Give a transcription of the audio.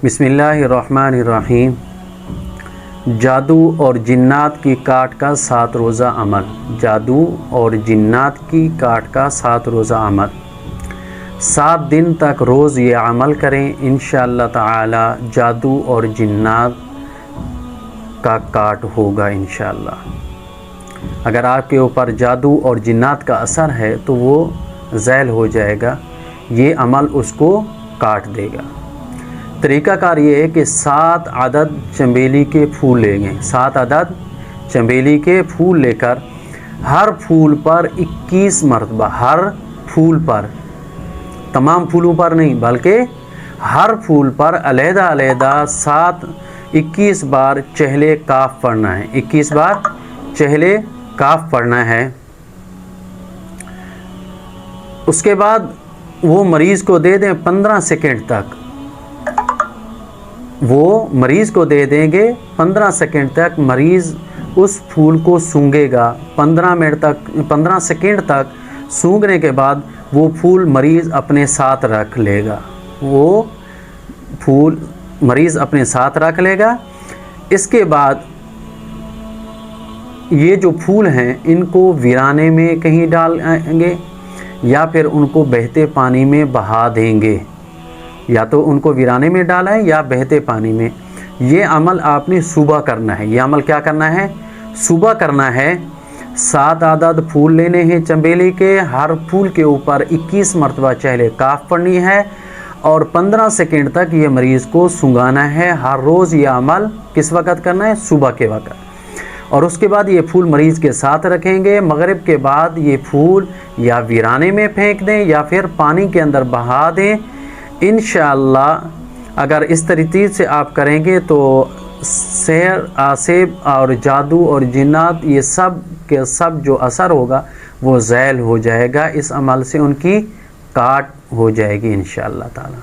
बिस्मिल्लाहिर्रहमानिर्रहीम। जादू और जिन्नात की काट का 7 रोज़ा अमल। जादू और जिन्नात की काट का 7 रोज़ा अमल। 7 दिन तक रोज़ ये अमल करें, इंशाअल्लाह ताला जादू और जिन्नात का काट होगा इंशाअल्लाह। अगर आपके ऊपर जादू और जिन्नात का असर है तो वो ज़ैल हो जाएगा, ये अमल उसको काट देगा। तरीक़ाकार ये है कि 7 अदद चमेली के फूल लेंगे। 7 अदद चमेली के फूल लेकर हर फूल पर 21 मरतबा, हर फूल पर, तमाम फूलों पर नहीं बल्कि हर फूल पर अलहदा-अलहदा 21 बार चहले काफ पढ़ना है। 21 बार चहले काफ पढ़ना है। उसके बाद वो मरीज़ को दे दें 15 सेकंड तक। वो मरीज़ को दे देंगे 15 सेकंड तक। मरीज़ उस फूल को सूंघेगा 15 सेकंड तक। सूंघने के बाद वो फूल मरीज़ अपने साथ रख लेगा। वो फूल मरीज़ अपने साथ रख लेगा। इसके बाद ये जो फूल हैं इनको वीराने में कहीं डालेंगे या फिर उनको बहते पानी में बहा देंगे। या तो उनको वीराने में डाला है या बहते पानी में। ये अमल आपने सुबह करना है। ये अमल क्या करना है? सुबह करना है। 7 अदद फूल लेने हैं चमेली के। हर फूल के ऊपर 21 मरतबा चहले काफ पढ़नी है और 15 सेकंड तक ये मरीज़ को सूंघाना है। हर रोज़ ये अमल किस वक़्त करना है? सुबह के वक़्त। और उसके बाद ये फूल मरीज़ के साथ रखेंगे। मगरिब के बाद ये फूल या वीराने में फेंक दें या फिर पानी के अंदर बहा दें। इंशाअल्लाह अगर इस तरीके से आप करेंगे तो सेहर, आसेब और जादू और जिन्नात ये सब के सब जो असर होगा वो ज़ैल हो जाएगा। इस अमल से उनकी काट हो जाएगी इंशाअल्लाह ताला।